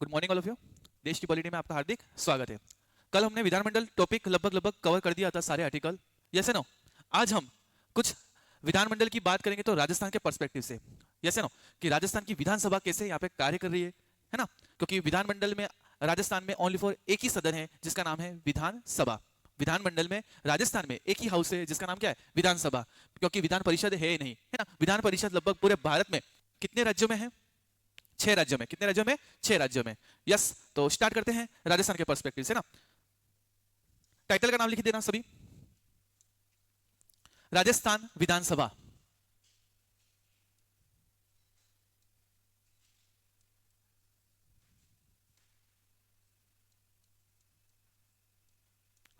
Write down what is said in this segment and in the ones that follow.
Good morning all of you. देश की polity में आपका हार्दिक स्वागत है। कल हमने विधानमंडल टॉपिक लगभग कवर कर दिया था, सारे आर्टिकल, यस है नो। आज हम कुछ विधानमंडल की बात करेंगे तो राजस्थान के पर्सपेक्टिव से, यस है नो, कि राजस्थान की विधानसभा कैसे यहाँ पे कार्य कर रही है ना। क्योंकि विधानमंडल में राजस्थान में ओनली फॉर एक ही सदन है जिसका नाम है विधानसभा। विधानमंडल में राजस्थान में एक ही हाउस है जिसका नाम क्या है, विधानसभा। क्योंकि विधान परिषद है ही नहीं, है ना। विधान परिषद लगभग पूरे भारत में कितने राज्यों में है? 6 राज्यों में। कितने राज्यों में? 6 राज्यों में। यस, तो स्टार्ट करते हैं राजस्थान के पर्सपेक्टिव से ना। टाइटल का नाम लिख देना सभी, राजस्थान विधानसभा।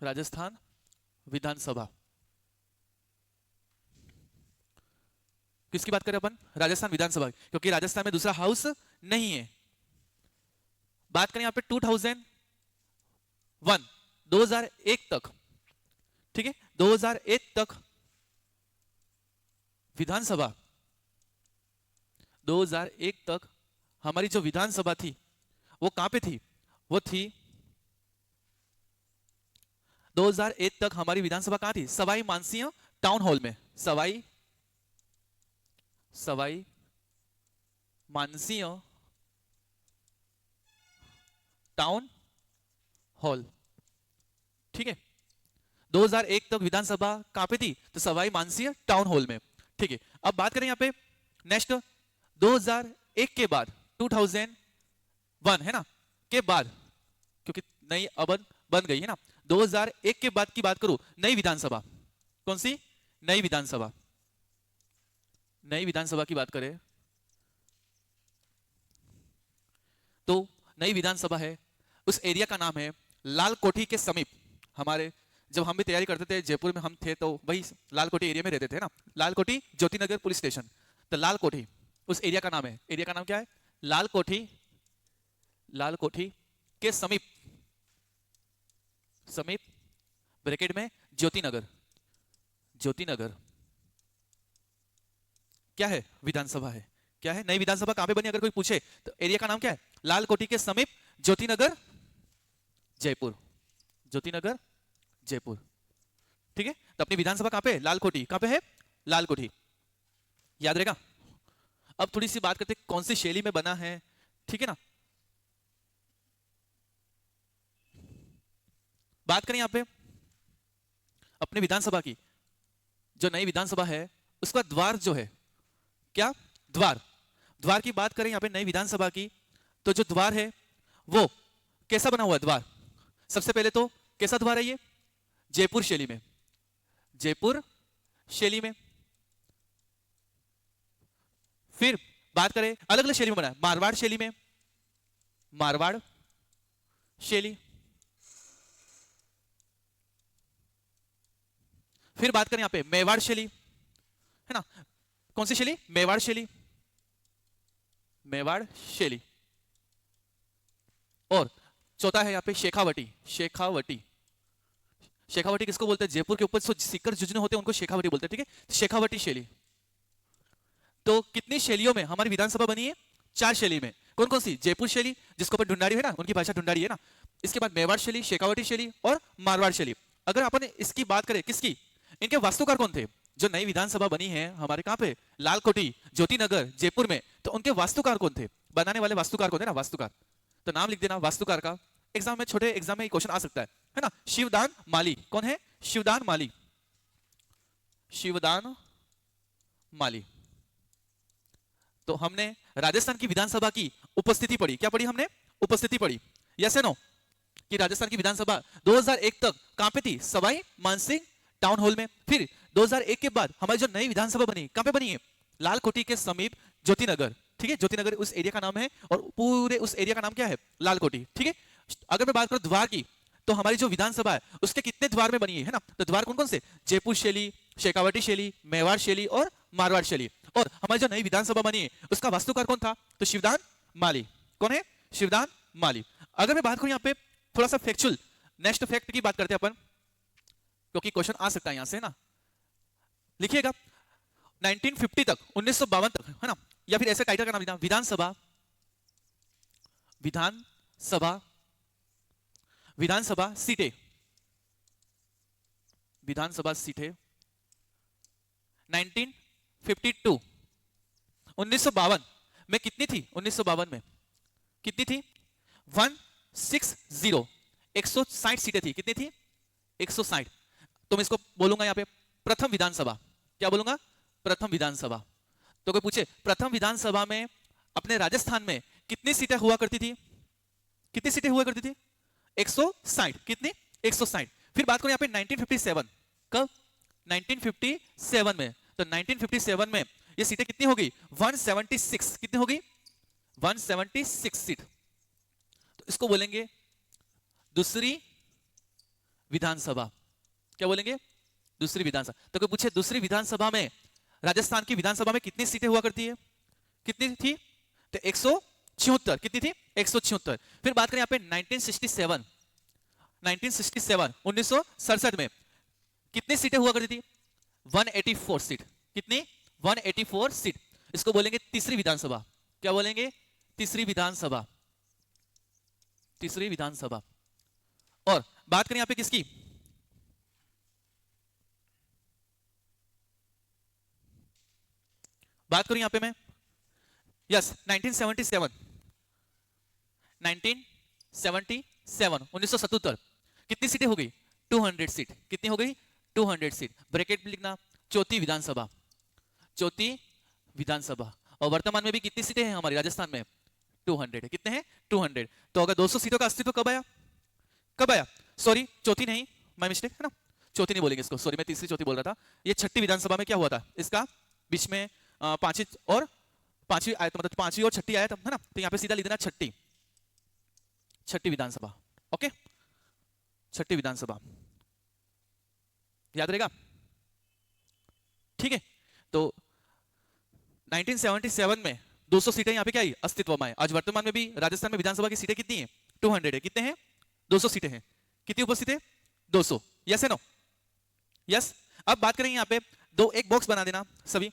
राजस्थान विधानसभा किसकी बात करें अपन? राजस्थान विधानसभा, क्योंकि राजस्थान में दूसरा हाउस नहीं है। बात करें यहां पे 2001 तक, ठीक है, 2001 तक विधानसभा, 2001 तक हमारी जो विधानसभा थी वो कहां पे थी? वो थी 2001 तक हमारी विधानसभा कहां थी? सवाई मानसिंह टाउन हॉल में। सवाई मानसिंह टाउन हॉल, ठीक है। 2001 तक विधानसभा कहां पे थी? तो सवाई मानसिंह टाउन हॉल में, ठीक है। अब बात करें यहां पे नेक्स्ट 2001 के बाद, 2001 है ना के बाद, क्योंकि नई अवन बन गई है ना। 2001 के बाद की बात करूं, नई विधानसभा। कौन सी? नई विधानसभा। नई विधानसभा की बात करें तो नई विधानसभा है, उस एरिया का नाम है लाल कोठी के समीप। हमारे जब हम भी तैयारी करते थे, जयपुर में हम थे तो वही लाल कोठी एरिया में रहते थे ना। लाल कोठी ज्योतिनगर पुलिस स्टेशन, तो लाल कोठी उस एरिया का नाम है। एरिया का नाम क्या है? लाल कोठी। लाल कोठी के समीप, समीप ब्रैकेट में ज्योतिनगर। ज्योतिनगर क्या है? विधानसभा है। क्या है? नई विधानसभा कहां पे बनी अगर कोई पूछे तो एरिया का नाम क्या है? लाल कोठी के समीप ज्योतिनगर जयपुर। ज्योतिनगर जयपुर, ठीक है। तो अपनी विधानसभा कहां पे? लाल कोठी। कहां पे है? लाल कोठी, याद रहेगा। अब थोड़ी सी बात करते हैं कौन सी शैली में बना है, ठीक है ना। बात करें यहां पे अपने विधानसभा की, जो नई विधानसभा है उसका द्वार जो है, क्या? द्वार। द्वार की बात करें यहां पे नई विधानसभा की, तो जो द्वार है वो कैसा बना हुआ है? द्वार सबसे पहले तो कैसा द्वार है ये? जयपुर शैली में। जयपुर शैली में। फिर बात करें अलग अलग शैली में बना है, मारवाड़ शैली में। मारवाड़ शैली। फिर बात करें यहां पे मेवाड़ शैली, है ना। कौन सी शैली? मेवाड़ शैली। मेवाड़ शैली। और चौथा है यहां पे शेखावटी। शेखावटी। शेखावटी किसको बोलते हैं? जयपुर के ऊपर सिक्कर जुजने होते हैं उनको शेखावटी बोलते हैं, ठीक है। शेखावटी शैली। तो कितनी शैलियों में हमारी विधानसभा बनी है? 4 शैली में। कौन कौन सी? जयपुर शैली जिसके ऊपर ढूंढारी है ना, उनकी भाषा ढूंढारी है ना। इसके बाद मेवाड़ शैली, शेखावटी शैली और मारवाड़ शैली। अगर अपन इसकी बात करें, किसकी? इनके वास्तुकार कौन थे? जो नई विधानसभा बनी है हमारे कहां पे? लाल कोठी ज्योतिनगर जयपुर में, तो उनके वास्तुकार कौन थे? बनाने वाले वास्तुकार कौन है ना? वास्तुकार। तो नाम लिख देना वास्तुकार का। एग्जाम में, छोटे एग्जाम में क्वेश्चन आ सकता है ना। शिवदान माली। कौन है? शिवदान माली। शिवदान माली। तो हमने राजस्थान की विधानसभा की उपस्थिति पढ़ी। क्या पढ़ी हमने? उपस्थिति पढ़ी, यस है नो, कि राजस्थान की विधानसभा 2001 तक कहां पे थी? सवाई मानसिंह टाउन हॉल में। फिर 2001 के बाद हमारी जो नई विधानसभा बनी, कहां पे बनी है? लाल कोठी के समीप ज्योतिनगर, ठीक है। ज्योतिनगर उस एरिया का नाम है और पूरे उस एरिया का नाम क्या है? लाल कोठी, ठीक है। अगर मैं बात करूं द्वार की, तो हमारी जो विधानसभा है उसके कितने द्वार में बनी है ना। तो द्वार कौन कौन से? जयपुर शैली, शेखावटी शैली, मेवाड़ शैली और मारवाड़ शैली। और हमारी जो नई विधानसभा बनी है उसका वास्तुकार कौन था? तो शिवदान माली। कौन है? शिवदान माली। अगर मैं बात करूं यहां पे थोड़ा सा फैक्चुअल, नेक्स्ट फैक्ट की बात करते हैं अपन, क्योंकि क्वेश्चन आ सकता है यहां से ना। लिखिएगा 1950 तक, 1952 तक, है ना। या फिर ऐसे टाइटल का नाम लिखना, विधानसभा, विधान सभा विधानसभा सीटें, विधानसभा सीटें 1952 1952 में कितनी थी? 1952 में कितनी थी? 160 160 सीटें थी। कितनी थी? 160। तो मैं इसको बोलूंगा यहां पे प्रथम विधानसभा। क्या बोलूंगा? प्रथम विधानसभा। तो कोई पूछे प्रथम विधानसभा में अपने राजस्थान में कितनी सीटें हुआ करती थी? कितनी सीटें हुआ करती थी? 160। कितनी? 160। फिर बात करें यहां पे 1957। कब? 1957 में। तो 1957 में ये सीटें कितनी होगी? 176। कितनी होगी? 176 सीट। तो इसको बोलेंगे दूसरी विधानसभा। क्या बोलेंगे? दूसरी विधानसभा। तो कोई पूछे दूसरी विधानसभा में राजस्थान की विधानसभा में कितनी सीटें हुआ करती है? कितनी थी? तो 176। कितनी थी? 176। फिर बात करें यहां पे 1967 1967 में कितनी सीटें हुआ करती थी? 184 सीट। कितनी? 184 सीट। इसको बोलेंगे तीसरी विधानसभा। क्या बोलेंगे? तीसरी विधानसभा। तीसरी विधानसभा। और बात करें यहां पे किसकी? बात करूं यहां पे मैं, यस 1977 1977 कितनी सीटें हो गई? 200 सीट। कितनी हो गई? 200 सीट। ब्रैकेट में लिखना चौथी विधानसभा। चौथी विधानसभा। और वर्तमान में भी कितनी सीटें हैं हमारी राजस्थान में? 200 है। कितने हैं? 200। तो अगर 200 सीटों का अस्तित्व कब आया? कब आया? सॉरी चौथी नहीं, माय मिस्टेक है ना, चौथी नहीं बोलेंगे इसको, सॉरी मैं तीसरी चौथी बोल रहा था। ये छठी विधानसभा में क्या हुआ था? इसका बीच में पांचवी और पांचवी आया था, मतलब पांचवी और छठी आया था, है ना। तो यहाँ पे सीधा लिख देना छठी, छठी विधानसभा। ओके, छठी विधानसभा याद रहेगा, ठीक है। तो 1977 में 200 सीटें यहाँ पे क्या आई? अस्तित्व में। आज वर्तमान में भी राजस्थान में विधानसभा की सीटें कितनी है? 200 है। कितने हैं? 200 सीटें हैं। कितनी उपस्थित है? 200। यस है नो? यस। अब बात करेंगे यहाँ पे दो, एक बॉक्स बना देना सभी।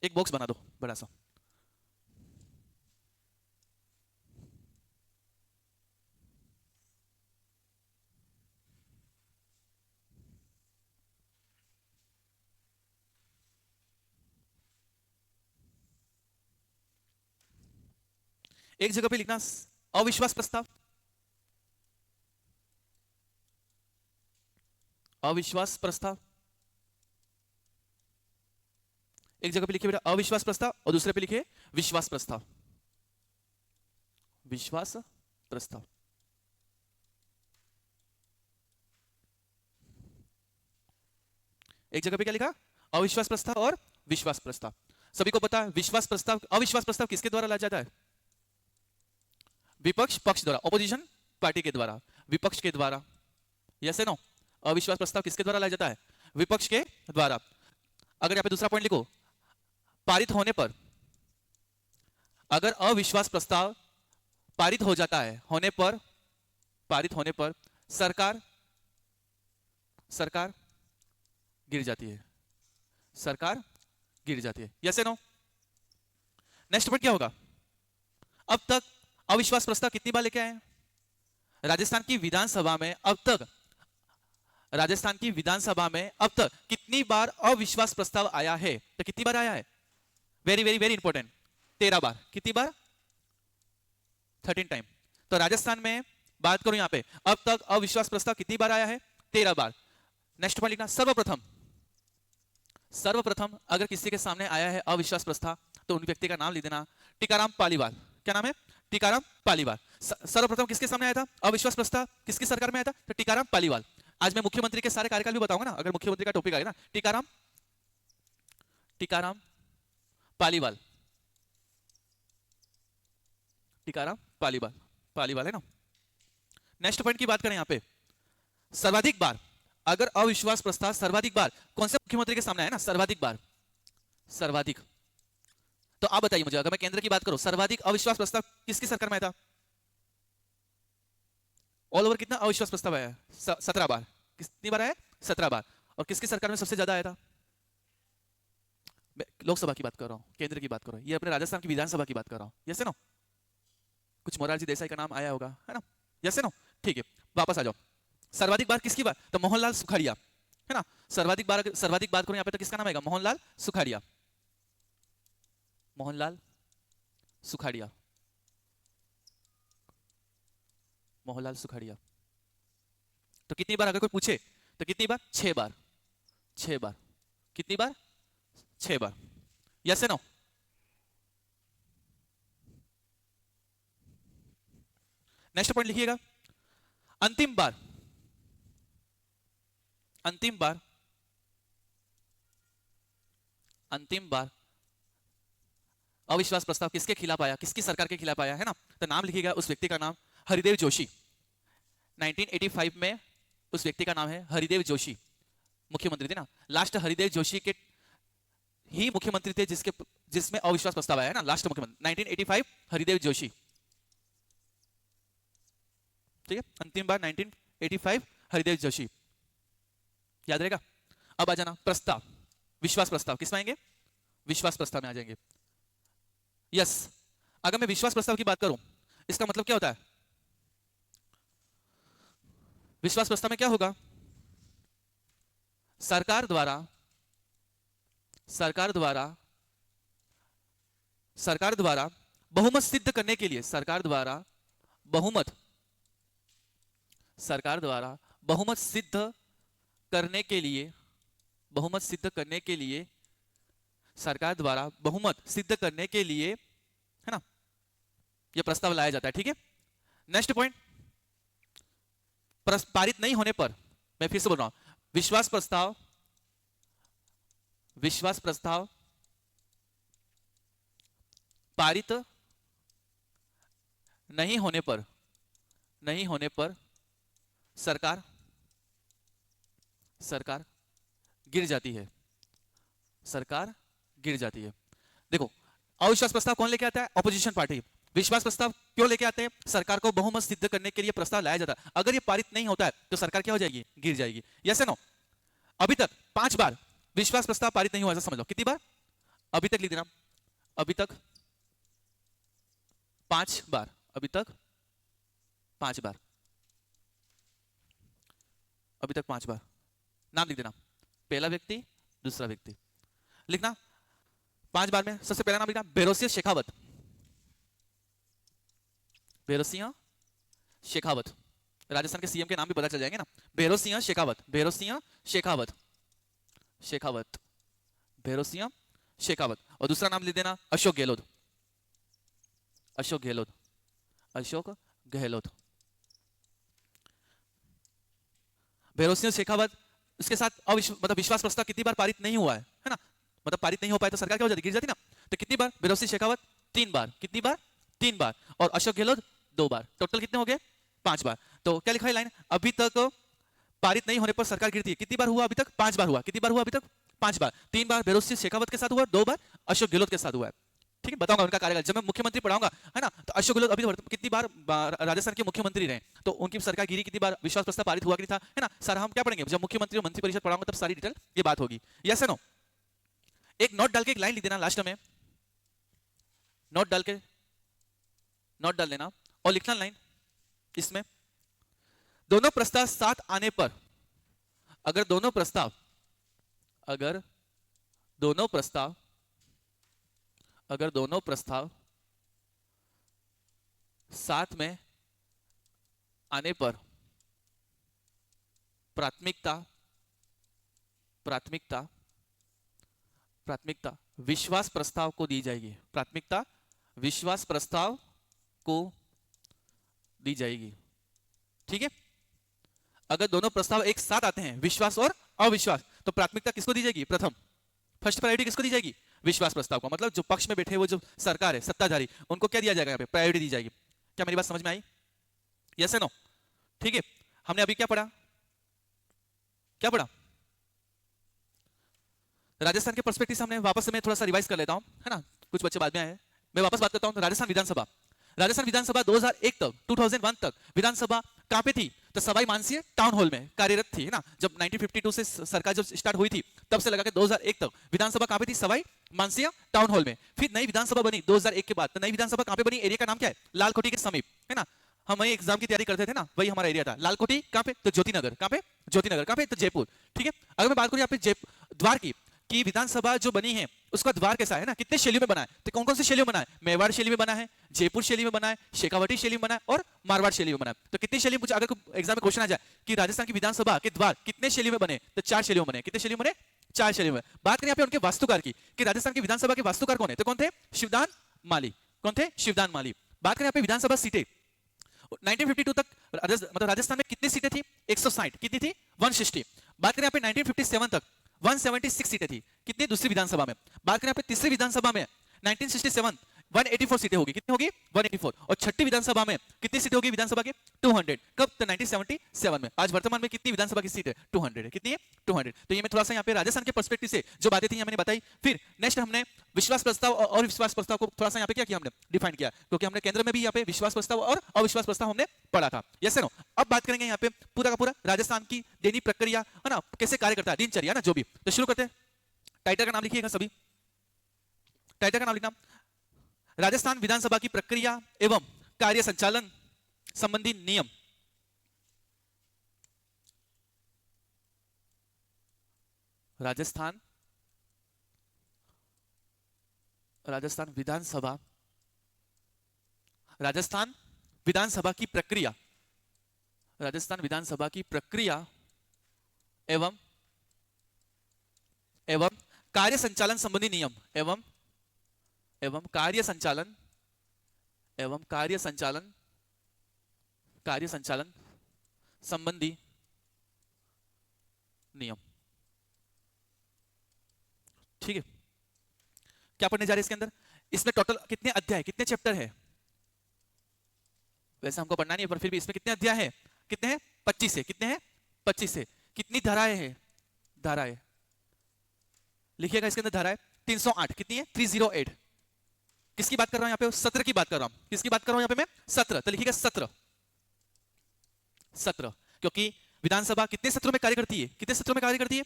एक बॉक्स बना दो बड़ा सा। एक जगह पे लिखना अविश्वास प्रस्ताव। अविश्वास प्रस्ताव। एक जगह पे लिखिए बेटा अविश्वास प्रस्ताव और दूसरे पे लिखिए विश्वास प्रस्ताव। विश्वास प्रस्ताव। एक जगह पे क्या लिखा? अविश्वास प्रस्ताव और विश्वास प्रस्ताव। सभी को पता है विश्वास प्रस्ताव, अविश्वास प्रस्ताव किसके द्वारा लाया जाता है? विपक्ष पक्ष द्वारा, ऑपोजिशन पार्टी के द्वारा, विपक्ष के द्वारा। यस है नो? अविश्वास प्रस्ताव किसके द्वारा लाया जाता है? विपक्ष के द्वारा। अगर यहां पे दूसरा पॉइंट लिखो, पारित होने पर, अगर अविश्वास प्रस्ताव पारित हो जाता है, होने पर, पारित होने पर सरकार गिर जाती है। सरकार गिर जाती है। यस है नो? नेक्स्ट पॉइंट क्या होगा? अब तक अविश्वास प्रस्ताव कितनी बार लेके आए राजस्थान की विधानसभा में? अब तक राजस्थान की विधानसभा में अब तक कितनी बार अविश्वास प्रस्ताव आया है? तो कितनी बार आया है? वेरी वेरी वेरी इंपॉर्टेंट, 13 बार। कितनी बार? 13 टाइम। तो राजस्थान में बात करूं यहां पे, अब तक अविश्वास प्रस्ताव कितनी बार आया है? 13 बार। नेक्स्ट पॉइंट लिखना सर्वप्रथम। सर्वप्रथम अगर किसी के सामने आया है अविश्वास प्रस्ताव तो उन व्यक्ति का नाम लिख देना टीकाराम पालीवाल। क्या नाम है? टीकाराम पालीवाल। सर्वप्रथम किसके सामने आया था अविश्वास प्रस्ताव? किसकी सरकार में आया था? तो टीकाराम पालीवाल। आज मैं मुख्यमंत्री के सारे कार्यकाल भी बताऊंगा ना, अगर मुख्यमंत्री का टॉपिक आएगा ना। टीकाराम पालीवाल। टीकाराम पालीवाल है ना। नेक्स्ट पॉइंट की बात करें यहां पे, सर्वाधिक बार अगर अविश्वास प्रस्ताव सर्वाधिक बार कौन से मुख्यमंत्री के सामने आया ना? सर्वाधिक बार, सर्वाधिक। तो आप बताइए मुझे, अगर मैं केंद्र की बात करूं, सर्वाधिक अविश्वास प्रस्ताव किसकी सरकार में आया था? ऑल ओवर कितना अविश्वास प्रस्ताव आया है? 17 बार। कितनी बार आया? 17 बार। और किसकी सरकार में सबसे ज्यादा आया था? मैं लोकसभा की बात कर रहा हूँ, केंद्र की बात कर रहा हूँ, ये अपने राजस्थान की विधानसभा की बात कर रहा हूँ। यस है नो? कुछ मोरारजी देसाई का नाम आया होगा, है ना? यस है नो? ठीक है, वापस आ जाओ। सर्वाधिक बार किसकी बात? तो मोहनलाल सुखाड़िया, है ना? सर्वाधिक बात करूं यहाँ पे तो किसका नाम आएगा? मोहनलाल सुखाड़िया। मोहनलाल सुखाड़िया, मोहनलाल सुखाड़िया। तो कितनी बार, अगर कोई पूछे तो कितनी बार? 6 बार। 6 बार। कितनी बार? 6 बार। यस है नो? नेक्स्ट पॉइंट लिखिएगा, अंतिम बार, अंतिम बार, अंतिम बार अविश्वास प्रस्ताव किसके खिलाफ आया, किसकी सरकार के खिलाफ आया, है ना? तो नाम लिखिएगा, उस व्यक्ति का नाम हरिदेव जोशी। 1985 में उस व्यक्ति का नाम है हरिदेव जोशी, मुख्यमंत्री थे ना लास्ट। हरिदेव जोशी के ही मुख्यमंत्री थे जिसमें अविश्वास प्रस्ताव आया है ना, लास्ट मुख्यमंत्री 1985 हरिदेव जोशी। ठीक है, अंतिम बार 1985 हरिदेव जोशी, याद रहेगा। अब आ जाना प्रस्ताव, विश्वास प्रस्ताव किस में आएंगे? विश्वास प्रस्ताव में आ जाएंगे। यस, अगर मैं विश्वास प्रस्ताव की बात करूं, इसका मतलब क्या होता है? विश्वास प्रस्ताव में क्या होगा? सरकार द्वारा बहुमत सिद्ध करने के लिए, सरकार द्वारा बहुमत सिद्ध करने के लिए, सरकार द्वारा बहुमत सिद्ध करने के लिए, है ना, यह प्रस्ताव लाया जाता है। ठीक है, नेक्स्ट पॉइंट, पारित नहीं होने पर, मैं फिर से बोल रहा हूं, विश्वास प्रस्ताव पारित नहीं होने पर सरकार गिर जाती है, देखो, अविश्वास प्रस्ताव कौन लेके आता है? Opposition party. विश्वास प्रस्ताव क्यों लेके आते हैं? सरकार को बहुमत सिद्ध करने के लिए प्रस्ताव लाया जाता है। अगर ये पारित नहीं होता है तो सरकार क्या हो जाएगी? गिर जाएगी। यस या नो? अभी तक 5 बार विश्वास प्रस्ताव पारित नहीं हुआ, ऐसा समझ लो। कितनी बार? अभी तक लिख देना, अभी तक 5 बार, अभी तक 5 बार, अभी तक 5 बार। नाम लिख देना, पहला व्यक्ति, दूसरा व्यक्ति लिखना। 5 बार में सबसे पहला नाम लिखना, भैरोसिंह शेखावत। भैरोसिंह शेखावत, राजस्थान के सीएम के नाम भी पता चल जाएंगे ना। भैरोसिंह शेखावत, भैरोसिंह शेखावत, भैरोसिंह शेखावत। और दूसरा नाम लिख देना, अशोक गहलोत, अशोक गहलोत। भैरोसिंह शेखावत, इसके साथ मतलब विश्वास प्रस्ताव कितनी बार पारित नहीं हुआ है ना, मतलब पारित नहीं हो पाए तो सरकार क्या हो जाती? गिर जाती ना। तो कितनी बार? भैरोसिंह शेखावत 3 बार। कितनी बार? 3 बार। और अशोक गहलोत 2 बार। टोटल कितने हो गए? 5 बार। तो क्या लिखा है लाइन? अभी तक पारित नहीं होने पर सरकार गिरती है। कितनी बार हुआ अभी तक? 5 बार हुआ। कितनी बार हुआ अभी तक? 5 बार। 3 बार भैरोसिंह शेखावत के साथ हुआ, 2 बार अशोक गहलोत के साथ हुआ है। ठीक है, बताऊंगा उनका कार्यकाल जब मैं मुख्यमंत्री पढ़ाऊंगा, है ना। तो अशोक गहलोत अभी कितनी बार राजस्थान के मुख्यमंत्री रहे, तो उनकी सरकार गिरी कितनी बार, विश्वास प्रस्ताव पारित हुआ कि नहीं था, है ना। सर हम क्या पढ़ेंगे जब मुख्यमंत्री और मंत्रिपरिषद पढ़ाऊंगा तब सारी डिटेल ये बात होगी। यस है नो? एक नोट डाल के एक लाइन लिख देना लास्ट में, नोट डाल देना और लिखना लाइन इसमें, दोनों प्रस्ताव साथ आने पर, अगर दोनों प्रस्ताव साथ में आने पर प्राथमिकता विश्वास प्रस्ताव को दी जाएगी। प्राथमिकता विश्वास प्रस्ताव को दी जाएगी। ठीक है, अगर दोनों प्रस्ताव एक साथ आते हैं, विश्वास और अविश्वास, तो प्राथमिकता किसको दी जाएगी? प्रथम, फर्स्ट प्रायोरिटी किसको दी जाएगी? विश्वास प्रस्ताव को। मतलब जो पक्ष में बैठे वो जो सरकार है, सत्ताधारी, उनको क्या दिया जाएगा? यहाँ पे प्रायोरिटी दी जाएगी। क्या मेरी बात समझ में आई? यस है नो? ठीक है, हमने अभी क्या पढ़ा? राजस्थान के पर्सपेक्टिव से हमने वापस से मैं थोड़ा सा रिवाइज कर लेता हूं, है ना। कुछ बच्चे बाद में आए, मैं वापस बात करता हूं। राजस्थान विधानसभा 2001 तक, 2001 तक विधानसभा कहां पे थी? तो सवाई मानसिंह टाउन हॉल में कार्यरत थी, है ना। जब 1952 से सरकार जब स्टार्ट हुई थी तब से लगा के 2001 तक विधानसभा कहां पे थी? सवाई मानसिया टाउन हॉल में। फिर नई विधानसभा बनी 2001 के बाद। तो नई विधानसभा कहां पे बनी? एरिया का नाम क्या है? लालकोठी के समीप, है ना। हम वही एग्जाम की तैयारी करते थे ना, वही हमारा एरिया था। लालकोठी कहां पे? तो ज्योतिनगर। कहां पे? ज्योतिनगर। कहां पे? तो जयपुर। ठीक है। अगर मैं बात करूं यहाँ पे द्वार की कि विधानसभा जो बनी है उसका द्वार कैसा है ना, कितने शैलियों में बना है? तो कौन कौन सी शैलियों में बना है? मेवाड़ शैली में बना है, जयपुर शैली में बना है, शेखावटी शैली में बना है और मारवाड़ शैली में बना है। तो कितनी शैली, अगर एग्जाम में क्वेश्चन आ जाए कि राजस्थान की विधानसभा के द्वार कितने शैली में बने, तो 4 शैलियों में बने। कितने शैली में बने? 4 शैली में। बात करें यहाँ पे उनके वास्तुकार की कि राजस्थान की विधानसभा के वास्तुकार कौन है, तो कौन थे? शिवदान माली। कौन थे? शिवदान माली। बात करें यहाँ पे विधानसभा सीटें 1952 तक मतलब राजस्थान में कितनी सीटें थी? 160। कितनी थी? 160। बात करें यहाँ पे 1957 तक 176 सीटें थी। कितनी? दूसरी विधानसभा में। बात करें यहाँ पे तीसरी विधानसभा में 1967 184 सीटें होगी। कितनी होगी? 184। और छठी विधानसभा में कितनी सीटें होगी विधानसभा के? 200। कब? तो 1977 में। आज वर्तमान में कितनी विधानसभा की सीट है? 200 है। कितनी है? 200। तो ये मैं थोड़ा सा यहाँ पे राजस्थान के पर्सपेक्टिव से जो बातें थी मैंने बताई। फिर नेक्स्ट हमने विश्वास प्रस्ताव और अविश्वास प्रस्ताव को थोड़ा सा यहाँ पे क्या किया हमने? डिफाइन किया, क्योंकि हमने केंद्र में भी यहाँ पे विश्वास प्रस्ताव और अविश्वास प्रस्ताव हमने पढ़ा था। Yes no. अब बात करेंगे यहाँ पे पूरा का पूरा राजस्थान की दैनिक प्रक्रिया, है ना, कैसे कार्य करता है, दिनचर्या ना जो भी। तो शुरू करते हैं। टाइटल का नाम लिखिएगा सभी। टाइटल का नाम लिखना, राजस्थान विधानसभा की प्रक्रिया एवं कार्य संचालन संबंधी नियम। राजस्थान विधानसभा, राजस्थान विधानसभा की प्रक्रिया, राजस्थान विधानसभा की प्रक्रिया एवं कार्य संचालन संबंधी नियम एवं कार्य संचालन संबंधी नियम। ठीक है। क्या पढ़ने जा रहे हैं इसके अंदर? इसमें टोटल कितने अध्याय, कितने चैप्टर है? वैसे हमको पढ़ना नहीं है, पर फिर भी इसमें कितने अध्याय है? कितने हैं? 25 है। कितने हैं? 25 है। कितनी धाराएं हैं? धाराएं लिखिएगा इसके अंदर। धाराएं 308। कितनी है? 308। किसकी बात कर रहा हूं यहाँ पे? सत्र की बात कर रहा हूं। किसकी बात कर रहा हूं यहाँ पे मैं? सत्र। तो लिखिएगा सत्र। सत्र, क्योंकि विधानसभा कितने सत्रों में कार्य करती है? कितने सत्रों में कार्य करती है?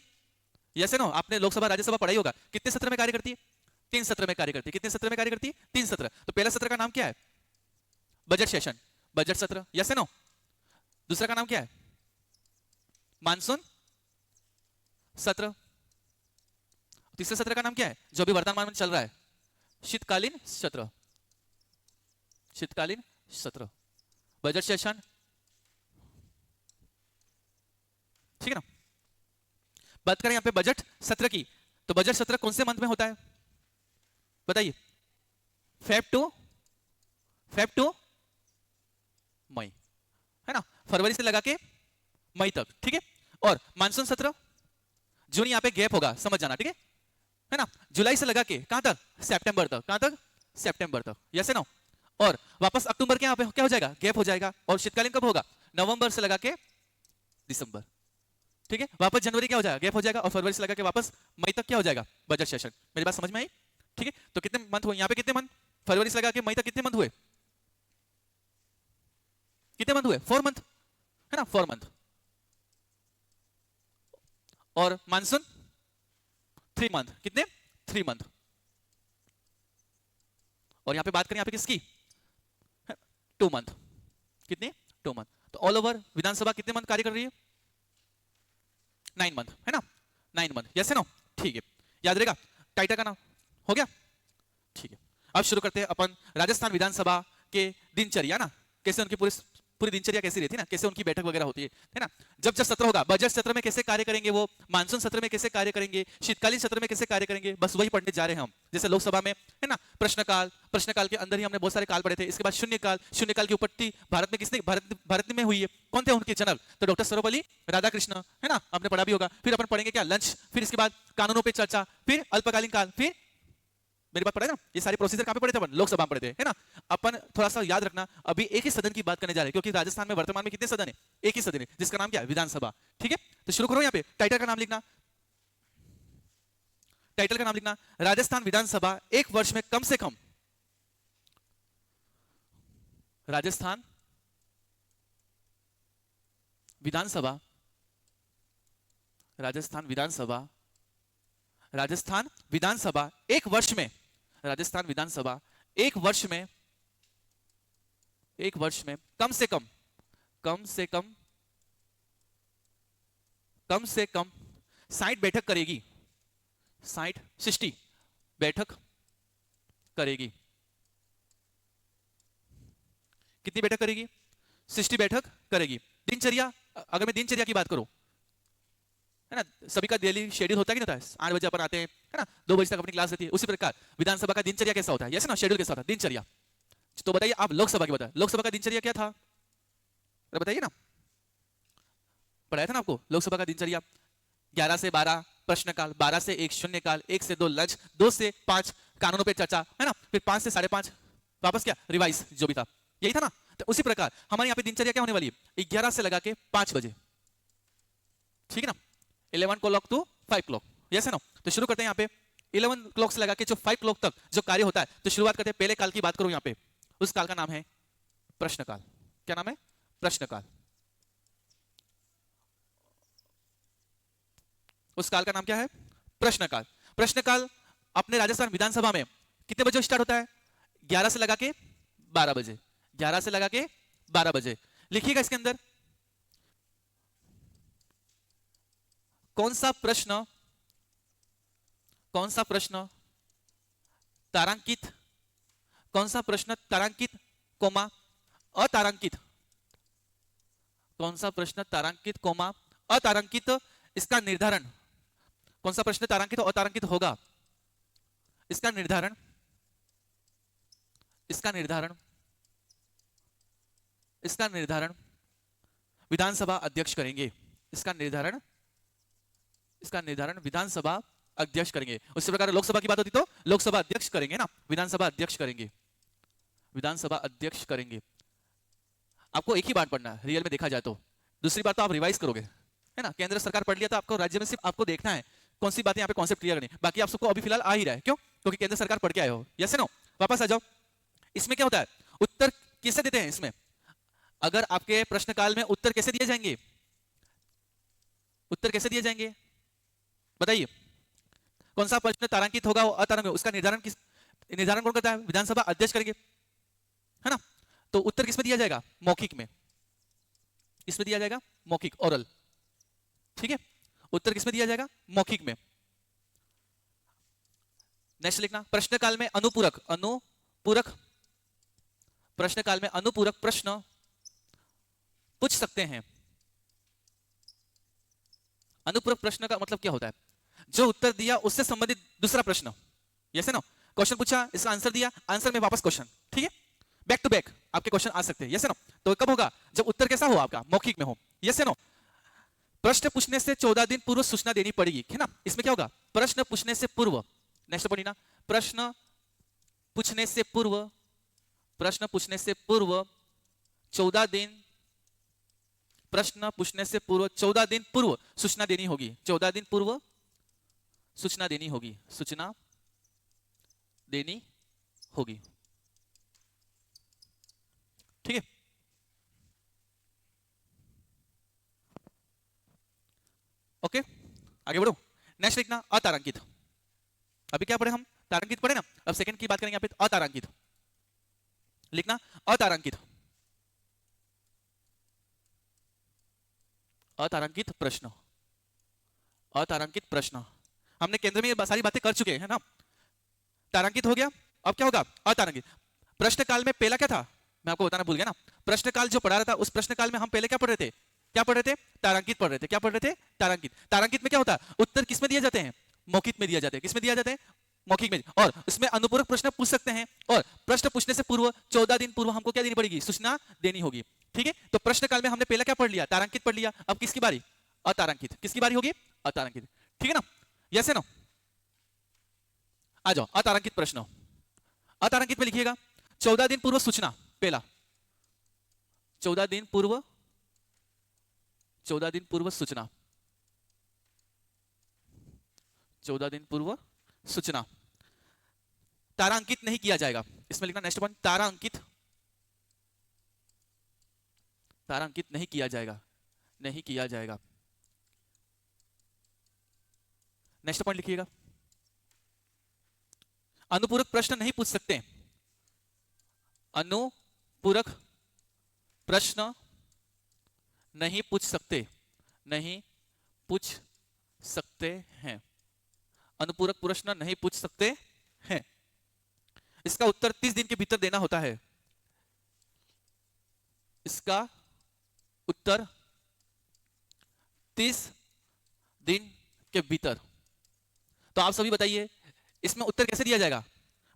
यस है नो। आपने लोकसभा राज्यसभा पढ़ाई होगा। कितने सत्र में कार्य करती है? 3 सत्र में कार्य करती है। कितने सत्र में कार्य करती है? 3 सत्र। तो पहला सत्र का नाम क्या है? बजट सेशन, बजट सत्र। यस है नो। दूसरा का नाम क्या है? मानसून सत्र। तीसरे सत्र का नाम क्या है जो अभी वर्तमान में चल रहा है? शीतकालीन सत्र। शीतकालीन सत्र, बजट सेशन। ठीक है ना। बात करें यहां पे बजट सत्र की, तो बजट सत्र कौन से मंथ में होता है बताइए? फेब टू मई, है ना। फरवरी से लगा के मई तक। ठीक है। और मानसून सत्र जून, यहां पे गैप होगा, समझ जाना। ठीक है ना। जुलाई से लगा के कहां तक? सितंबर तक। कहां तक? सितंबर तक। यस है ना। और वापस अक्टूबर के यहां पे क्या हो जाएगा? गैप हो जाएगा। और शीतकालीन कब होगा? नवंबर से लगा के दिसंबर। ठीक है। वापस जनवरी क्या हो जाएगा? गैप हो जाएगा। और फरवरी से लगा के वापस मई तक क्या हो जाएगा? Budget session. मेरी बात समझ में आई? ठीक है। तो कितने मंथ हुए यहाँ पे? कितने मंथ? फरवरी से लगा के मई तक कितने मंथ हुए? कितने मंथ हुए? 4 मंथ, है ना। 4 मंथ। और मानसून 3 मंथ। कितने? 3 मंथ। और यहां पे बात करें यहां पे किसकी? 2 मंथ। कितने? 2 मंथ। तो ऑल ओवर विधानसभा कितने मंथ कार्य कर रही है? 9 मंथ, है ना। 9 मंथ। यस है ना। ठीक है, याद रहेगा। टाइटल का नाम हो गया। ठीक है। अब शुरू करते हैं अपन राजस्थान विधानसभा के दिनचर्या ना, कैसे उनकी पूरी दिनचर्या कैसी रहती है ना, कैसे उनकी बैठक वगैरह होती है ना। जब जब सत्र होगा, बजट सत्र में कैसे कार्य करेंगे वो, मानसून सत्र में कैसे कार्य करेंगे, शीतकालीन सत्र में कैसे कार्य करेंगे, बस वही पढ़ने जा रहे हैं हम। जैसे लोकसभा में है ना प्रश्नकाल के अंदर ही हमने बहुत सारे काल पढ़े थे। इसके बाद शून्यकाल की उत्पत्ति भारत में किसने भारत में हुई है? कौन थे उनके जनक? तो डॉक्टर सर्वपल्ली राधाकृष्ण, है ना, आपने पढ़ा भी होगा। फिर अपन पढ़ेंगे क्या? लंच। फिर इसके बाद कानूनों पर चर्चा, फिर अल्पकालीन काल, फिर मेरी बात पढ़े ना। ये सारे प्रोसीजर कहां पे पढ़े थे अपन? लोकसभा में पढ़े थे, है ना। अपन थोड़ा सा याद रखना, अभी एक ही सदन की बात करने जा रहे हैं, क्योंकि राजस्थान में वर्तमान में कितने सदन है? एक ही सदन है, जिसका नाम क्या है? विधानसभा। ठीक है। तो शुरू करो। यहां पे टाइटल का नाम लिखना। टाइटल का नाम लिखना, राजस्थान विधानसभा एक वर्ष में कम से कम, राजस्थान विधानसभा राजस्थान विधानसभा एक वर्ष में, राजस्थान विधानसभा एक वर्ष में, एक वर्ष में कम से कम, कम से कम, कम से कम 60 बैठक करेगी, 60 बैठक करेगी। कितनी बैठक करेगी? 60 बैठक करेगी। दिनचर्या, अगर मैं दिनचर्या की बात करूं, है ना, सभी का डेली शेड्यूल होता है कि नहीं होता है? 8 बजे अपन आते हैं, है ना, 2 बजे तक अपनी क्लास रहती है। उसी प्रकार विधानसभा का दिनचर्या कैसा होता है? यस ना, शेड्यूल कैसा होता है? दिनचर्या। तो बताइए आप लोकसभा की बताइए, लोकसभा का दिनचर्या क्या था? बताइए ना, पढ़ाया था ना आपको लोकसभा का दिनचर्या। 11 से 12 प्रश्नकाल, 12 से 1 शून्यकाल, 1 से 2 लंच, 2 से 5 कानूनों पे चर्चा, है ना, फिर 5 से 5:30 वापस क्या रिवाइज जो भी था, यही था ना। तो उसी प्रकार हमारे यहाँ पे दिनचर्या क्या होने वाली है? 11 से लगा के 5 बजे, ठीक है ना, 11 o'clock to 5 o'clock, यस है ना। तो शुरू करते हैं यहाँ पे 11 o'clock से लगा के जो 5 o'clock तक जो कार्य होता है। तो शुरुआत करते हैं, पहले काल की बात करूं यहाँ पे, उस काल का नाम है प्रश्नकाल। क्या नाम है? प्रश्नकाल। उस काल का नाम क्या है? प्रश्नकाल। प्रश्नकाल अपने राजस्थान विधानसभा में कितने बजे स्टार्ट होता है? 11 से लगा के 12 बजे, 11 से लगा के 12 बजे। लिखिएगा इसके अंदर कौन सा प्रश्न, कौन सा प्रश्न तारांकित, कौन सा प्रश्न तारांकित कोमा अतारांकित, कौन सा प्रश्न तारांकित कोमा अतारांकित, इसका निर्धारण, कौन सा प्रश्न तारांकित और अतारांकित होगा, इसका निर्धारण, इसका निर्धारण, इसका निर्धारण विधानसभा अध्यक्ष करेंगे। इसका निर्धारण, इसका निर्धारण विधानसभा अध्यक्ष करेंगे। उसी प्रकार लोकसभा की बात होती तो लोकसभा अध्यक्ष करेंगे ना, विधानसभा अध्यक्ष करेंगे, विधानसभा अध्यक्ष करेंगे। आपको एक ही बार पढ़ना है रियल में देखा जाए तो, दूसरी बार तो आप रिवाइज करोगे, है ना। केंद्र सरकार पढ़ लिया तो आपको राज्य में सिर्फ आपको देखना है कौन सी बातें यहाँ पे कॉन्सेप्ट क्लियर करनी, बाकी आप सबको अभी फिलहाल आ ही रहा है। क्यों? क्योंकि केंद्र सरकार पढ़ के आए हो, यस नो। वापस आ जाओ, इसमें क्या होता है? उत्तर किससे देते हैं इसमें? अगर आपके प्रश्नकाल में उत्तर कैसे दिए जाएंगे? उत्तर कैसे दिए जाएंगे बताइए? कौन सा प्रश्न तारांकित होगा और अतारांकित, उसका निर्धारण किस, निर्धारण कौन करता है? विधानसभा अध्यक्ष करेंगे, है ना। तो उत्तर किसमें दिया जाएगा? मौखिक में। किसमें दिया जाएगा? मौखिक, ओरल, ठीक है। उत्तर किसमें दिया जाएगा? मौखिक में। नेक्स्ट लिखना, प्रश्नकाल में अनुपूरक, अनुपूरक, प्रश्नकाल में अनुपूरक प्रश्न पूछ सकते हैं। अनुपूरक प्रश्न का मतलब क्या होता है? जो उत्तर दिया उससे संबंधित दूसरा प्रश्न, यस ना। क्वेश्चन पूछा, इसका आंसर दिया, आंसर में वापस क्वेश्चन, ठीक है। बैक टू बैक आपके क्वेश्चन आ सकते हैं, यस ना। तो कब होगा? जब उत्तर कैसा हो आपका? मौखिक में हो, यस नो। प्रश्न पूछने से 14 दिन पूर्व सूचना देनी पड़ेगी, है ना। इसमें क्या होगा? प्रश्न पूछने से पूर्व, नेक्स्ट पढ़ी ना, प्रश्न पूछने से पूर्व, प्रश्न पूछने से पूर्व 14 दिन, प्रश्न पूछने से पूर्व 14 दिन पूर्व सूचना देनी होगी, 14 दिन पूर्व सूचना देनी होगी, सूचना देनी होगी, ठीक है। ओके, आगे बढ़ो। नेक्स्ट लिखना अतारांकित। अभी क्या पढ़े हम? तारांकित पढ़े ना। अब सेकंड की बात करेंगे यहाँ पे, अतारांकित। लिखना अतारांकित, अतारांकित प्रश्न, अतारांकित प्रश्न। हमने केंद्र में ये सारी बातें कर चुके हैं ना। तारांकित हो गया, अब क्या होगा? अतारांकित। प्रश्नकाल में पहला क्या था? मैं आपको बताना भूल गया ना। प्रश्नकाल जो पढ़ा रहा था, उस प्रश्नकाल में हम पहले क्या पढ़ रहे थे? क्या पढ़ रहे थे? तारांकित पढ़ रहे थे। क्या पढ़ रहे थे? तारांकित। तारांकित में क्या होता है? उत्तर किसमें दिए जाते हैं? मौखिक में दिया जाते हैं। किसमें दिया जाते हैं? मौखिक में। और उसमें अनुपूरक प्रश्न पूछ सकते हैं, और प्रश्न पूछने से पूर्व 14 दिन पूर्व हमको क्या देनी पड़ेगी? सूचना देनी होगी, ठीक है। तो प्रश्नकाल में हमने पहला क्या पढ़ लिया? तारांकित पढ़ लिया। अब किसकी बारी? अतारांकित। किसकी बारी होगी? अतारांकित, ठीक है ना। यस है ना। आ जाओ, अतारांकित प्रश्न। अतारांकित में लिखिएगा 14 दिन पूर्व सूचना, पहला 14 दिन पूर्व, 14 दिन पूर्व सूचना, 14 दिन पूर्व सूचना। तारांकित नहीं किया जाएगा, इसमें लिखना नेक्स्ट पॉइंट, तारांकित, तारांकित नहीं किया जाएगा, नहीं किया जाएगा। नेक्स्ट पॉइंट लिखिएगा, अनुपूरक प्रश्न नहीं पूछ सकते, अनुपूरक प्रश्न नहीं पूछ सकते, नहीं पूछ सकते हैं, अनुपूरक प्रश्न नहीं पूछ सकते हैं। इसका उत्तर 30 दिन के भीतर देना होता है, इसका उत्तर 30 दिन के भीतर। तो आप सभी बताइए इसमें उत्तर कैसे दिया जाएगा,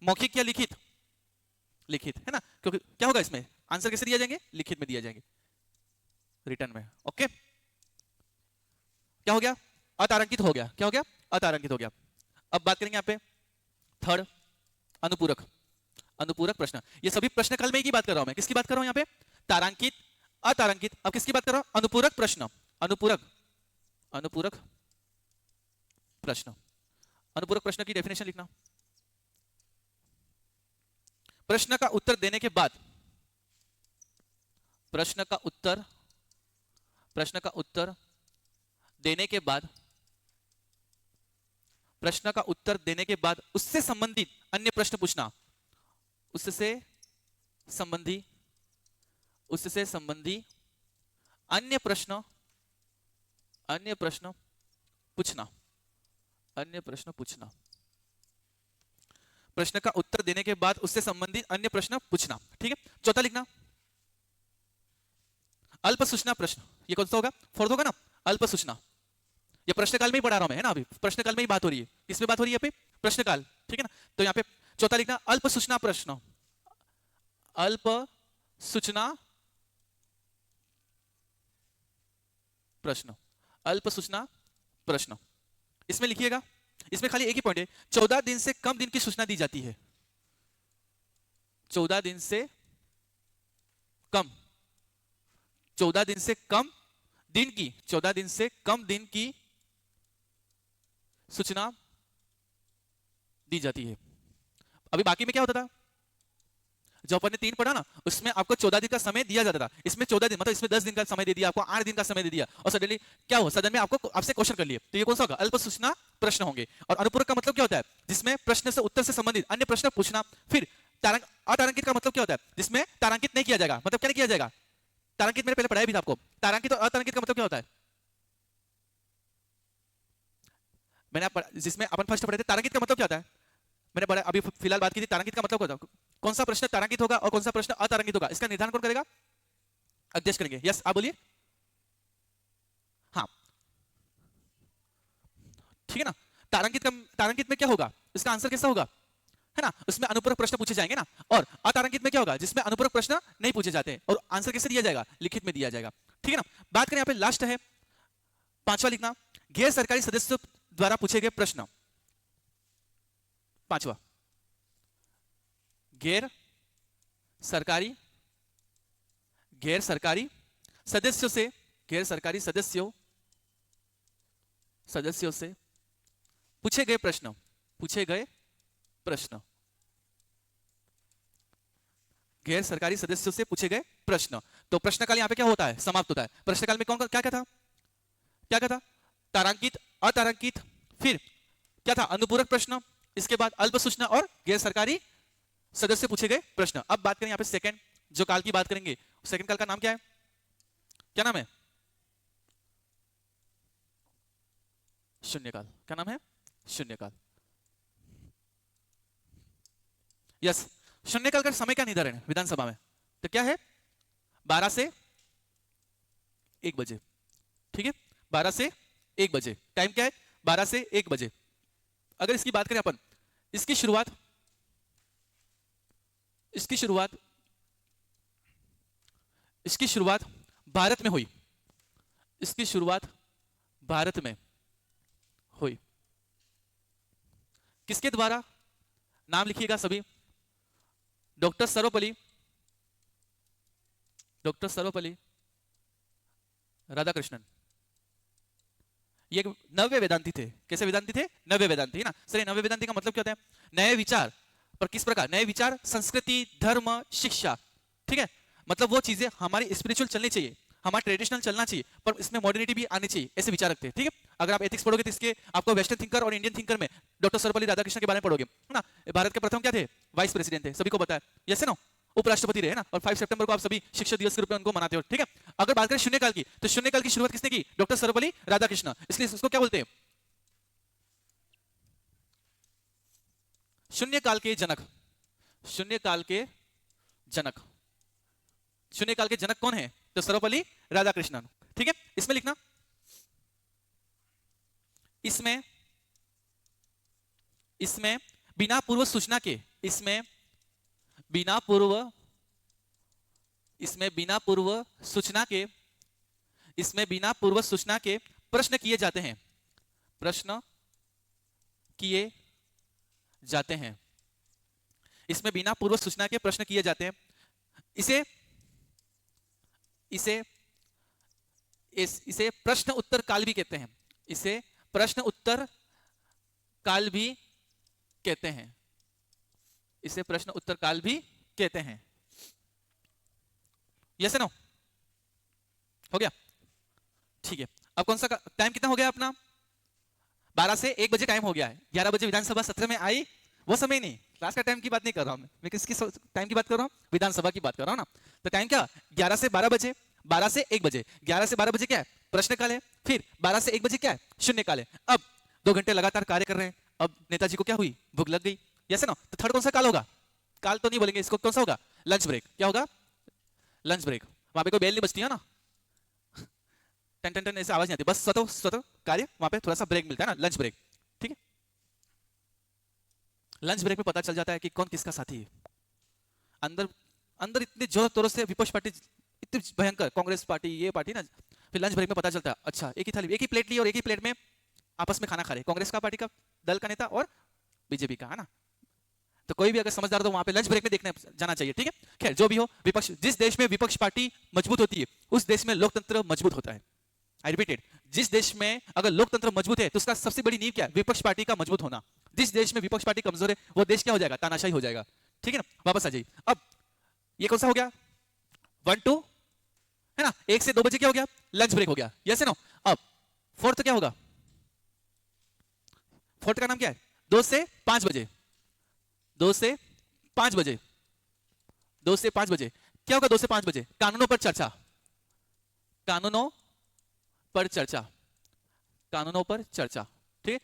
मौखिक या लिखित? लिखित है ना, क्योंकि क्या होगा इसमें आंसर कैसे दिया जाएंगे, लिखित में दिया जाएंगे, रिटर्न में। ओके, क्या हो गया, अतारांकित हो गया, क्या हो गया, अतारांकित हो गया। अब बात करेंगे यहाँ पे थर्ड, अनुपूरक। अनुपूरक प्रश्न, ये सभी प्रश्न काल में की बात कर रहा हूं मैं, किसकी बात कर रहा हूं यहाँ पे, तारांकित, अतारांकित। अब किसकी बात कर रहा हूं, अनुपूरक प्रश्न, अनुपूरक, अनुपूरक प्रश्न। अनुपूरक प्रश्न की डेफिनेशन लिखना, प्रश्न का उत्तर देने के बाद, प्रश्न का उत्तर, प्रश्न का उत्तर देने के बाद, प्रश्न का उत्तर देने के बाद उससे संबंधित अन्य प्रश्न पूछना, उससे संबंधी, उससे संबंधी अन्य प्रश्न, अन्य प्रश्न पूछना, अन्य प्रश्न पूछना। प्रश्न का उत्तर देने के बाद उससे संबंधित अन्य प्रश्न पूछना, ठीक है। चौथा लिखना, अल्प सूचना प्रश्न। ये कौन सा होगा, फोर्थ होगा ना, अल्प सूचना। ये प्रश्नकाल में ही पढ़ा रहा हूं मैं, है ना, अभी प्रश्नकाल में ही बात हो रही है। किसमें बात हो रही है यहाँ पे, प्रश्नकाल, ठीक है ना। तो यहाँ पे चौथा लिखना, अल्प सूचना प्रश्न, अल्प सूचना प्रश्न, अल्प सूचना प्रश्न। इसमें लिखिएगा, इसमें खाली एक ही पॉइंट है, 14 दिन से कम दिन की सूचना दी जाती है, 14 दिन से कम, 14 दिन से कम दिन की, 14 दिन से कम दिन की सूचना दी जाती है। अभी बाकी में क्या होता था, जो अपन ने 3 पढ़ा ना, उसमें आपको 14 दिन का समय दिया जाता था, इसमें 14 दिन मतलब इसमें 10 दिन का समय दे दिया, आपको 8 दिन का समय दे दिया, और सडनली क्या हो, सडन में आपको आपसे क्वेश्चन कर लिए। तो ये कौन सा होगा, अल्प सूचना प्रश्न होंगे। और अनुपूरक का मतलब क्या होता है, जिसमें प्रश्न से उत्तर से संबंधित अन्य प्रश्न पूछना। फिर अतारांकित का मतलब क्या होता है, जिसमें तारांकित नहीं किया जाएगा, मतलब क्या नहीं किया जाएगा, तारांकित मैंने पहले पढ़ाया भी था आपको। तारांकित और अतारांकित का मतलब क्या होता है, मैंने जिसमें अपन फर्स्ट पढ़े थे, तारांकित का मतलब क्या होता है, मैंने पढ़ा, अभी फिलहाल बात की थी। तारांकित का मतलब क्या होता है, कौन सा प्रश्न तारांकित होगा और कौन सा प्रश्न अतारांकित होगा, इसका निर्धारण कौन करेगा, अध्यक्ष करेंगे। यस, आप बोलिए। हाँ, ठीक है ना। तारांकित में क्या होगा, इसका आंसर कैसा होगा, है ना, उसमें अनुपूरक प्रश्न पूछे जाएंगे ना। और अतारांकित में क्या होगा, जिसमें अनुपूरक प्रश्न नहीं पूछे जाते, और आंसर कैसे दिया जाएगा, लिखित में दिया जाएगा, ठीक है ना। बात करें यहाँ पे लास्ट है, 5वां लिखना, गैर सरकारी सदस्यों द्वारा पूछे गए प्रश्न। 5वां, गैर सरकारी सदस्यों से, गैर सरकारी सदस्यों से पूछे गए प्रश्न, पूछे गए प्रश्न, गैर सरकारी सदस्यों से पूछे गए प्रश्न। तो प्रश्नकाल यहां पे क्या होता है, समाप्त होता है। प्रश्नकाल में कौन क्या क्या था, क्या क्या था, तारांकित, अतारांकित, फिर क्या था, अनुपूरक प्रश्न, इसके बाद अल्प सूचना और गैर सरकारी सदस्य पूछे गए प्रश्न। अब बात करें यहाँ पे सेकंड, जो काल की बात करेंगे, सेकंड काल का नाम क्या है, क्या नाम है, शून्यकाल। क्या नाम है, शून्यकाल। यस, शून्यकाल का समय का निर्धारण है विधानसभा में, तो क्या है, 12 से 1 बजे, ठीक है, 12 से 1 बजे। टाइम क्या है, 12 से 1 बजे। अगर इसकी बात करें अपन, इसकी शुरुआत भारत में हुई, इसकी शुरुआत भारत में हुई। किसके द्वारा, नाम लिखिएगा सभी, डॉक्टर सर्वपल्ली राधाकृष्णन। ये नव्य वेदांती थे। कैसे वेदांती थे, नव्य वेदांती, है ना। सर, नव्य वेदांती का मतलब क्या होता है, नए विचार। पर किस प्रकार नए विचार, संस्कृति, धर्म, शिक्षा, ठीक है, मतलब वो चीजें हमारी स्पिरिचुअल चलनी चाहिए, हमारा ट्रेडिशनल चलना चाहिए, पर इसमें मॉडर्निटी भी आनी चाहिए, ऐसे विचार रखते हैं, ठीक है। अगर आप एथिक्स पढ़ोगे तो इसके आपको वेस्टर्न थिंकर और इंडियन थिंकर में डॉक्टर सर्वपल्ली राधाकृष्णन के बारे में पढ़ोगे, है ना। भारत के प्रथम क्या थे? वाइस प्रेसिडेंट थे, सभी को पता है, यस नो, उपराष्ट्रपति रहे ना, और 5 सितंबर को आप सभी शिक्षक दिवस के रूप में उनको मनाते हो, ठीक है। अगर बात करें शून्यकाल की, तो शून्यकाल की शुरुआत किसने की? डॉक्टर सर्वपल्ली राधाकृष्णन, इसलिए उसको क्या बोलते हैं? शून्यकाल के जनक। शून्यकाल के जनक, शून्यकाल के जनक कौन है? तो सर्वपल्ली राधाकृष्णन, ठीक है। इसमें लिखना, इसमें बिना पूर्व सूचना के, इसमें बिना पूर्व सूचना के प्रश्न किए जाते हैं, प्रश्न किए जाते हैं, इसमें बिना पूर्व सूचना के प्रश्न किए जाते हैं। इसे प्रश्न उत्तर काल भी कहते हैं, इसे प्रश्न उत्तर काल भी कहते हैं, इसे प्रश्न उत्तर काल भी कहते हैं, यस नो, हो गया, ठीक है। अब कौन सा टाइम कितना हो गया अपना? 12 से 1 बजे टाइम हो गया है। 11 बजे विधानसभा सत्र में आई, वो समय नहीं, क्लास का टाइम की बात नहीं कर रहा हूं मैं किसकी टाइम की बात कर रहा हूं? विधानसभा की बात कर रहा हूं ना। तो टाइम क्या? 11 से 12 बजे, 12 से 1 बजे, 11 से 12 बजे क्या है? प्रश्नकाल है, फिर 12 से 1 बजे क्या है? शून्यकाल है। अब 2 घंटे लगातार कार्य कर रहे हैं, अब नेताजी को क्या हुई? भूख लग गई, यस ना। तो थर्ड कौन सा काल होगा? काल तो नहीं बोलेंगे इसको, कौन सा होगा? Lunch break. क्या होगा? Lunch break. वहां पे कोई बेल नहीं बजती है ना, टन टन टन ऐसे आवाज नहीं आती, बस स्वतः कार्य, वहां पे थोड़ा सा ब्रेक मिलता है ना, लंच ब्रेक, ठीक है। लंच ब्रेक में पता चल जाता है कि कौन किसका साथी है। अंदर इतने जोर तोरों से विपक्ष पार्टी इतनी भयंकर, कांग्रेस पार्टी, ये पार्टी ना, फिर लंच ब्रेक में पता चलता है, अच्छा एक ही थाली, एक ही प्लेट ली और एक ही प्लेट में आपस में खाना खा रहे, कांग्रेस का पार्टी का दल का नेता और बीजेपी का, है ना। तो कोई भी अगर समझदार तो वहां पे लंच ब्रेक में देखने जाना चाहिए, ठीक है। खैर जो भी हो, विपक्ष, जिस देश में विपक्ष पार्टी मजबूत होती है उस देश में लोकतंत्र मजबूत होता है। आई रिपीटेड, जिस देश में अगर लोकतंत्र मजबूत है तो उसका सबसे बड़ी नींव क्या है? विपक्ष पार्टी का मजबूत होना। जिस देश में विपक्ष पार्टी कमजोर है वो देश क्या हो जाएगा? तानाशाही हो जाएगा, ठीक है ना। वापस आ जाइए। अब ये कौन सा हो गया? 1 2, है ना। 1 से 2 बजे क्या हो गया? लंच ब्रेक हो गया, यस है ना। अब फोर्थ क्या होगा? फोर्थ का नाम क्या है? 2 से 5 बजे, 2 से 5 बजे, 2 से 5 बजे क्या होगा? 2 से 5 बजे कानूनों पर चर्चा, कानूनों पर चर्चा, कानूनों पर चर्चा, ठीक है।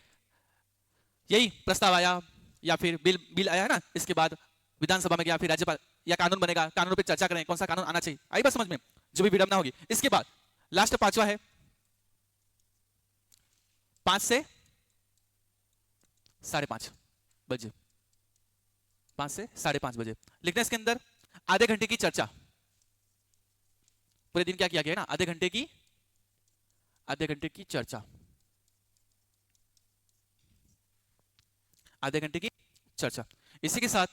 यही प्रस्ताव आया या फिर बिल आया है ना, इसके बाद विधानसभा में गया, फिर राज्यपाल या कानून बनेगा, कानूनों पर चर्चा करें, कौन सा कानून आना चाहिए, आई बात समझ में, जो भी विडंबना होगी। इसके बाद लास्ट 5वां है 5 से 5:30 बजे, 5 से 5:30 बजे लिखना है इसके अंदर आधे घंटे की चर्चा। पूरे दिन क्या किया गया है ना, आधे घंटे की चर्चा, आधे घंटे की चर्चा। इसी के साथ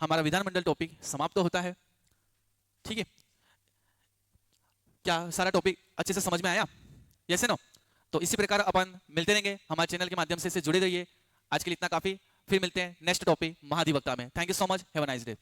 हमारा विधानमंडल टॉपिक समाप्त होता है, ठीक है। क्या सारा टॉपिक अच्छे से समझ में आया? Yes no. तो इसी प्रकार अपन मिलते रहेंगे हमारे चैनल के माध्यम से जुड़े रहिए। आज के लिए इतना काफी, फिर मिलते हैं नेक्स्ट टॉपिक महाधिवक्ता में। Thank you so much, have a nice day.